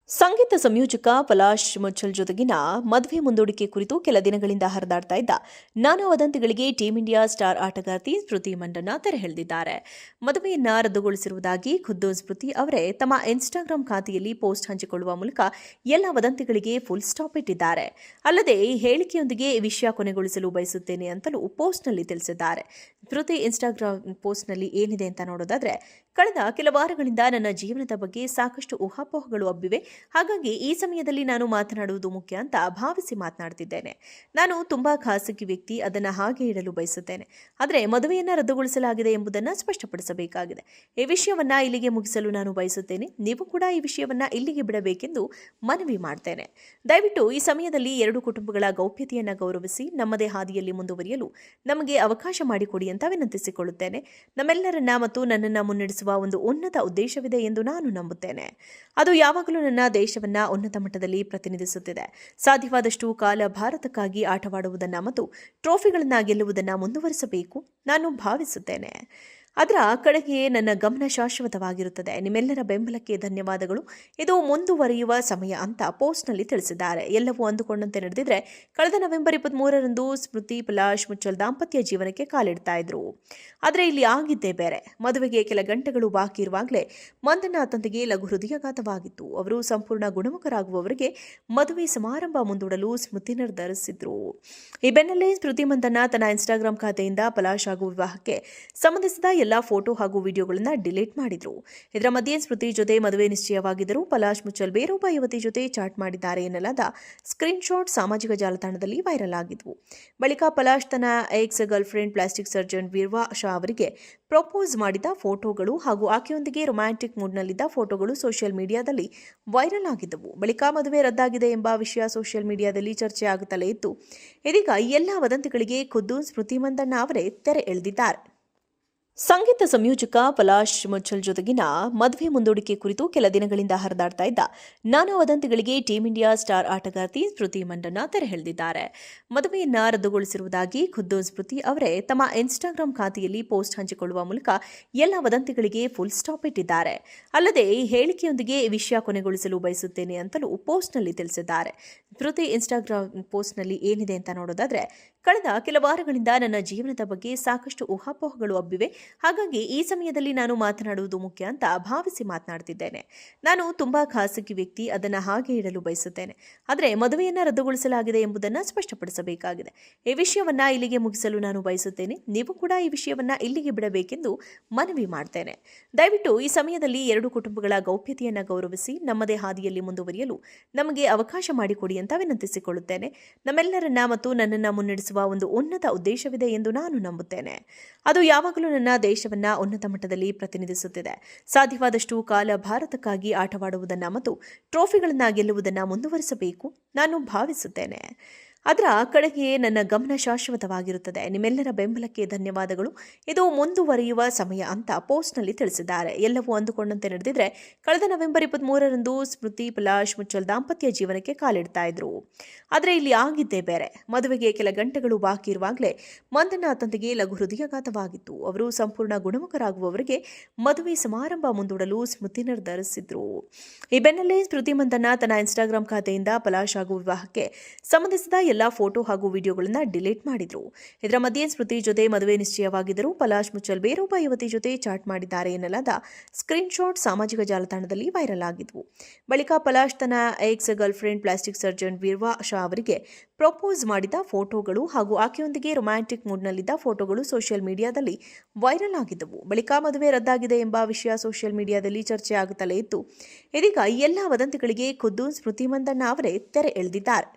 ಸಂಗೀತ ಸಂಯೋಜಕ ಪಲಾಶ್ ಮುಚ್ಚಲ್ ಜೊತೆಗಿನ ಮದುವೆ ಮುಂದೂಡಿಕೆ ಕುರಿತು ಕೆಲ ದಿನಗಳಿಂದ ಹರಿದಾಡ್ತಾ ಇದ್ದ ನಾನಾ ವದಂತಿಗಳಿಗೆ ಟೀಂ ಇಂಡಿಯಾ ಸ್ಟಾರ್ ಆಟಗಾರ್ತಿ ಸ್ಮೃತಿ ಮಂಡನ ತೆರೆ ಎಳೆದಿದ್ದಾರೆ. ಮದುವೆಯನ್ನ ರದ್ದುಗೊಳಿಸಿರುವುದಾಗಿ ಖುದ್ದು ಸ್ಮೃತಿ ಅವರೇ ತಮ್ಮ ಇನ್ಸ್ಟಾಗ್ರಾಂ ಖಾತೆಯಲ್ಲಿ ಪೋಸ್ಟ್ ಹಂಚಿಕೊಳ್ಳುವ ಮೂಲಕ ಎಲ್ಲ ವದಂತಿಗಳಿಗೆ ಫುಲ್ ಸ್ಟಾಪ್ ಇಟ್ಟಿದ್ದಾರೆ. ಅಲ್ಲದೆ ಈ ಹೇಳಿಕೆಯೊಂದಿಗೆ ಈ ವಿಷಯ ಕೊನೆಗೊಳಿಸಲು ಬಯಸುತ್ತೇನೆ ಅಂತಲೂ ಪೋಸ್ಟ್ನಲ್ಲಿ ತಿಳಿಸಿದ್ದಾರೆ. ಸ್ಮೃತಿ ಇನ್ಸ್ಟಾಗ್ರಾಂ ಪೋಸ್ಟ್ನಲ್ಲಿ ಏನಿದೆ ಅಂತ ನೋಡೋದಾದ್ರೆ, ಕಳೆದ ಕೆಲ ವಾರಗಳಿಂದ ನನ್ನ ಜೀವನದ ಬಗ್ಗೆ ಸಾಕಷ್ಟು ಊಹಾಪೋಹಗಳು ಹಬ್ಬಿವೆ. ಹಾಗಾಗಿ ಈ ಸಮಯದಲ್ಲಿ ನಾನು ಮಾತನಾಡುವುದು ಮುಖ್ಯ ಅಂತ ಭಾವಿಸಿ ಮಾತನಾಡ್ತಿದ್ದೇನೆ. ನಾನು ತುಂಬಾ ಖಾಸಗಿ ವ್ಯಕ್ತಿ, ಅದನ್ನು ಹಾಗೆ ಇಡಲು ಬಯಸುತ್ತೇನೆ. ಆದರೆ ಮದುವೆಯನ್ನ ರದ್ದುಗೊಳಿಸಲಾಗಿದೆ ಎಂಬುದನ್ನು ಸ್ಪಷ್ಟಪಡಿಸಬೇಕಾಗಿದೆ. ಈ ವಿಷಯವನ್ನ ಇಲ್ಲಿಗೆ ಮುಗಿಸಲು ನಾನು ಬಯಸುತ್ತೇನೆ. ನೀವು ಕೂಡ ಈ ವಿಷಯವನ್ನ ಇಲ್ಲಿಗೆ ಬಿಡಬೇಕೆಂದು ಮನವಿ ಮಾಡ್ತೇನೆ. ದಯವಿಟ್ಟು ಈ ಸಮಯದಲ್ಲಿ ಎರಡು ಕುಟುಂಬಗಳ ಗೌಪ್ಯತೆಯನ್ನು ಗೌರವಿಸಿ ನಮ್ಮದೇ ಹಾದಿಯಲ್ಲಿ ಮುಂದುವರಿಯಲು ನಮಗೆ ಅವಕಾಶ ಮಾಡಿಕೊಡಿ ಅಂತ ವಿನಂತಿಸಿಕೊಳ್ಳುತ್ತೇನೆ. ನಮ್ಮೆಲ್ಲರನ್ನ ಮತ್ತು ನನ್ನನ್ನು ಮುನ್ನಡೆಸುವ ಒಂದು ಉನ್ನತ ಉದ್ದೇಶವಿದೆ ಎಂದು ನಾನು ನಂಬುತ್ತೇನೆ. ಅದು ಯಾವಾಗಲೂ ನನ್ನ ದೇಶವನ್ನ ಉನ್ನತ ಮಟ್ಟದಲ್ಲಿ ಪ್ರತಿನಿಧಿಸುತ್ತಿದೆ. ಸಾಧ್ಯವಾದಷ್ಟು ಕಾಲ ಭಾರತಕ್ಕಾಗಿ ಆಟವಾಡುವುದನ್ನು ಮತ್ತು ಟ್ರೋಫಿಗಳನ್ನು ಗೆಲ್ಲುವುದನ್ನು ಮುಂದುವರಿಸಬೇಕು ನಾನು ಭಾವಿಸುತ್ತೇನೆ. ಅದರ ಕಡೆಗೆ ನನ್ನ ಗಮನ ಶಾಶ್ವತವಾಗಿರುತ್ತದೆ. ನಿಮ್ಮೆಲ್ಲರ ಬೆಂಬಲಕ್ಕೆ ಧನ್ಯವಾದಗಳು. ಇದು ಮುಂದುವರಿಯುವ ಸಮಯ ಅಂತ ಪೋಸ್ಟ್ನಲ್ಲಿ ತಿಳಿಸಿದ್ದಾರೆ. ಎಲ್ಲವೂ ಅಂದುಕೊಂಡಂತೆ ನಡೆದಿದ್ರೆ ಕಳೆದ ನವೆಂಬರ್ 23ರಂದು ಸ್ಮೃತಿ ಪಲಾಶ್ ಮುಚ್ಚಲ್ ದಾಂಪತ್ಯ ಜೀವನಕ್ಕೆ ಕಾಲಿಡ್ತಾ ಇದ್ರು. ಆದರೆ ಇಲ್ಲಿ ಆಗಿದ್ದೇ ಬೇರೆ. ಮದುವೆಗೆ ಕೆಲ ಗಂಟೆಗಳು ಬಾಕಿ ಇರುವಾಗಲೇ ಮಂದಣ್ಣ ತಂದೆಗೆ ಲಘು ಹೃದಯಾಘಾತವಾಗಿತ್ತು. ಅವರು ಸಂಪೂರ್ಣ ಗುಣಮುಖರಾಗುವವರೆಗೆ ಮದುವೆ ಸಮಾರಂಭ ಮುಂದೂಡಲು ಸ್ಮೃತಿ ನಿರ್ಧರಿಸಿದ್ರು. ಈ ಬೆನ್ನಲ್ಲೇ ಸ್ಮೃತಿ ಮಂದಣ್ಣ ತನ್ನ ಇನ್ಸ್ಟಾಗ್ರಾಂ ಖಾತೆಯಿಂದ ಪಲಾಶ್ ಹಾಗೂ ವಿವಾಹಕ್ಕೆ ಸಂಬಂಧಿಸಿದ ಎಲ್ಲ ಫೋಟೋ ಹಾಗೂ ವಿಡಿಯೋಗಳನ್ನು ಡಿಲೀಟ್ ಮಾಡಿದ್ರು. ಇದರ ಮಧ್ಯೆ ಸ್ಮೃತಿ ಜೊತೆ ಮದುವೆ ನಿಶ್ಚಯವಾಗಿದ್ದರೂ ಪಲಾಶ್ ಮುಚ್ಚಲ್ ಬೇರೊಬ್ಬ ಯುವತಿ ಜೊತೆ ಚಾಟ್ ಮಾಡಿದ್ದಾರೆ ಎನ್ನಲಾದ ಸ್ಕ್ರೀನ್ ಶಾಟ್ ಸಾಮಾಜಿಕ ಜಾಲತಾಣದಲ್ಲಿ ವೈರಲ್ ಆಗಿದ್ವು. ಬಳಿಕ ಪಲಾಶ್ ತನ್ನ ex girlfriend plastic surgeon Veerva Shah ಅವರಿಗೆ ಪ್ರಪೋಸ್ ಮಾಡಿದ ಫೋಟೋಗಳು ಹಾಗೂ ಆಕೆಯೊಂದಿಗೆ ರೊಮ್ಯಾಂಟಿಕ್ ಮೂಡ್ನಲ್ಲಿದ್ದ ಫೋಟೋಗಳು ಸೋಷಿಯಲ್ ಮೀಡಿಯಾದಲ್ಲಿ ವೈರಲ್ ಆಗಿದ್ದವು. ಬಳಿಕ ಮದುವೆ ರದ್ದಾಗಿದೆ ಎಂಬ ವಿಷಯ ಸೋಷಿಯಲ್ ಮೀಡಿಯಾದಲ್ಲಿ ಚರ್ಚೆ ಆಗುತ್ತಲೇ ಇತ್ತು. ಇದೀಗ ಎಲ್ಲ ವದಂತಿಗಳಿಗೆ ಖುದ್ದು ಸ್ಮೃತಿ ಮಂದಣ್ಣ ಅವರೇ ತೆರೆ ಎಳೆದಿದ್ದಾರೆ. ಸಂಗೀತ ಸಂಯೋಜಕ ಪಲಾಶ್ ಮುಚ್ಚಲ್ ಜೊತೆಗಿನ ಮದುವೆ ಮುಂದೂಡಿಕೆ ಕುರಿತು ಕೆಲ ದಿನಗಳಿಂದ ಹರಿದಾಡ್ತಾ ಇದ್ದ ನಾನಾ ವದಂತಿಗಳಿಗೆ ಟೀಂ ಇಂಡಿಯಾ ಸ್ಟಾರ್ ಆಟಗಾರ್ತಿ ಸ್ಮೃತಿ ಮಂಡನ ತೆರೆ ಎಳೆದಿದ್ದಾರೆ. ಮದುವೆಯನ್ನ ರದ್ದುಗೊಳಿಸಿರುವುದಾಗಿ ಖುದ್ದು ಸ್ಮೃತಿ ಅವರೇ ತಮ್ಮ ಇನ್ಸ್ಟಾಗ್ರಾಂ ಖಾತೆಯಲ್ಲಿ ಪೋಸ್ಟ್ ಹಂಚಿಕೊಳ್ಳುವ ಮೂಲಕ ಎಲ್ಲ ವದಂತಿಗಳಿಗೆ ಫುಲ್ ಸ್ಟಾಪ್ ಇಟ್ಟಿದ್ದಾರೆ. ಅಲ್ಲದೆ ಈ ಹೇಳಿಕೆಯೊಂದಿಗೆ ಈ ವಿಷಯ ಕೊನೆಗೊಳಿಸಲು ಬಯಸುತ್ತೇನೆ ಅಂತಲೂ ಪೋಸ್ಟ್ನಲ್ಲಿ ತಿಳಿಸಿದ್ದಾರೆ. ಸ್ಮೃತಿ ಇನ್ಸ್ಟಾಗ್ರಾಂ ಪೋಸ್ಟ್ನಲ್ಲಿ ಏನಿದೆ ಅಂತ ನೋಡೋದಾದ್ರೆ, ಕಳೆದ ಕೆಲ ವಾರಗಳಿಂದ ನನ್ನ ಜೀವನದ ಬಗ್ಗೆ ಸಾಕಷ್ಟು ಊಹಾಪೋಹಗಳು ಹಬ್ಬಿವೆ. ಹಾಗಾಗಿ ಈ ಸಮಯದಲ್ಲಿ ನಾನು ಮಾತನಾಡುವುದು ಮುಖ್ಯ ಅಂತ ಭಾವಿಸಿ ಮಾತನಾಡ್ತಿದ್ದೇನೆ. ನಾನು ತುಂಬಾ ಖಾಸಗಿ ವ್ಯಕ್ತಿ, ಅದನ್ನು ಹಾಗೆ ಇಡಲು ಬಯಸುತ್ತೇನೆ. ಆದರೆ ಮದುವೆಯನ್ನ ರದ್ದುಗೊಳಿಸಲಾಗಿದೆ ಎಂಬುದನ್ನು ಸ್ಪಷ್ಟಪಡಿಸಬೇಕಾಗಿದೆ. ಈ ವಿಷಯವನ್ನ ಇಲ್ಲಿಗೆ ಮುಗಿಸಲು ನಾನು ಬಯಸುತ್ತೇನೆ. ನೀವು ಕೂಡ ಈ ವಿಷಯವನ್ನ ಇಲ್ಲಿಗೆ ಬಿಡಬೇಕೆಂದು ಮನವಿ ಮಾಡ್ತೇನೆ. ದಯವಿಟ್ಟು ಈ ಸಮಯದಲ್ಲಿ ಎರಡು ಕುಟುಂಬಗಳ ಗೌಪ್ಯತೆಯನ್ನು ಗೌರವಿಸಿ ನಮ್ಮದೇ ಹಾದಿಯಲ್ಲಿ ಮುಂದುವರಿಯಲು ನಮಗೆ ಅವಕಾಶ ಮಾಡಿಕೊಡಿ ಅಂತ ವಿನಂತಿಸಿಕೊಳ್ಳುತ್ತೇನೆ. ನಮ್ಮೆಲ್ಲರನ್ನ ಮತ್ತು ನನ್ನನ್ನು ಮುನ್ನಡೆಸುವ ಒಂದು ಉನ್ನತ ಉದ್ದೇಶವಿದೆ ಎಂದು ನಾನು ನಂಬುತ್ತೇನೆ. ಅದು ಯಾವಾಗಲೂ ನನ್ನ ದೇಶವನ್ನ ಉನ್ನತ ಮಟ್ಟದಲ್ಲಿ ಪ್ರತಿನಿಧಿಸುತ್ತಿದೆ. ಸಾಧ್ಯವಾದಷ್ಟು ಕಾಲ ಭಾರತಕ್ಕಾಗಿ ಆಟವಾಡುವುದನ್ನು ಮತ್ತು ಟ್ರೋಫಿಗಳನ್ನು ಗೆಲ್ಲುವುದನ್ನು ಮುಂದುವರಿಸಬೇಕು ನಾನು ಭಾವಿಸುತ್ತೇನೆ. ಅದರ ಕಡೆಗೆ ನನ್ನ ಗಮನ ಶಾಶ್ವತವಾಗಿರುತ್ತದೆ. ನಿಮ್ಮೆಲ್ಲರ ಬೆಂಬಲಕ್ಕೆ ಧನ್ಯವಾದಗಳು. ಇದು ಮುಂದುವರಿಯುವ ಸಮಯ ಅಂತ ಪೋಸ್ಟ್ನಲ್ಲಿ ತಿಳಿಸಿದ್ದಾರೆ. ಎಲ್ಲವೂ ಅಂದುಕೊಂಡಂತೆ ನಡೆದಿದ್ರೆ ಕಳೆದ ನವೆಂಬರ್ 23ರಂದು ಸ್ಮೃತಿ ಪಲಾಶ್ ಮುಚ್ಚಲ್ ದಾಂಪತ್ಯ ಜೀವನಕ್ಕೆ ಕಾಲಿಡ್ತಾ ಇದ್ರು. ಆದರೆ ಇಲ್ಲಿ ಆಗಿದ್ದೇ ಬೇರೆ. ಮದುವೆಗೆ ಕೆಲ ಗಂಟೆಗಳು ಬಾಕಿ ಇರುವಾಗಲೇ ಮಂದಣ್ಣ ತಂದೆಗೆ ಲಘು ಹೃದಯಾಘಾತವಾಗಿತ್ತು. ಅವರು ಸಂಪೂರ್ಣ ಗುಣಮುಖರಾಗುವವರೆಗೆ ಮದುವೆ ಸಮಾರಂಭ ಮುಂದೂಡಲು ಸ್ಮೃತಿ ನಿರ್ಧರಿಸಿದ್ರು. ಈ ಬೆನ್ನಲ್ಲೇ ಸ್ಮೃತಿ ಮಂದಣ್ಣ ತನ್ನ ಇನ್ಸ್ಟಾಗ್ರಾಂ ಖಾತೆಯಿಂದ ಪಲಾಶ್ ಹಾಗೂ ವಿವಾಹಕ್ಕೆ ಸಂಬಂಧಿಸಿದ ಎಲ್ಲ ಫೋಟೋ ಹಾಗೂ ವಿಡಿಯೋಗಳನ್ನು ಡಿಲೀಟ್ ಮಾಡಿದ್ರು. ಇದರ ಮಧ್ಯೆ ಸ್ಮೃತಿ ಜೊತೆ ಮದುವೆ ನಿಶ್ಚಯವಾಗಿದ್ದರೂ ಪಲಾಶ್ ಮುಚ್ಚಲ್ ಬೇರೊಬ್ಬ ಯುವತಿ ಜೊತೆ ಚಾಟ್ ಮಾಡಿದ್ದಾರೆ ಎನ್ನಲಾದ ಸ್ಕ್ರೀನ್ ಶಾಟ್ ಸಾಮಾಜಿಕ ಜಾಲತಾಣದಲ್ಲಿ ವೈರಲ್ ಆಗಿದ್ವು. ಬಳಿಕ ಪಲಾಶ್ ತನ್ನ ex girlfriend plastic surgeon Veerva Shah ಅವರಿಗೆ ಪ್ರಪೋಸ್ ಮಾಡಿದ ಫೋಟೋಗಳು ಹಾಗೂ ಆಕೆಯೊಂದಿಗೆ ರೊಮ್ಯಾಂಟಿಕ್ ಮೂಡ್ನಲ್ಲಿದ್ದ ಫೋಟೋಗಳು ಸೋಷಿಯಲ್ ಮೀಡಿಯಾದಲ್ಲಿ ವೈರಲ್ ಆಗಿದ್ದವು. ಬಳಿಕ ಮದುವೆ ರದ್ದಾಗಿದೆ ಎಂಬ ವಿಷಯ ಸೋಷಿಯಲ್ ಮೀಡಿಯಾದಲ್ಲಿ ಚರ್ಚೆ ಆಗುತ್ತಲೇ ಇತ್ತು. ಇದೀಗ ಎಲ್ಲ ವದಂತಿಗಳಿಗೆ ಖುದ್ದು ಸ್ಮೃತಿ ಮಂದಣ್ಣ ಅವರೇ ತೆರೆ ಎಳೆದಿದ್ದಾರೆ.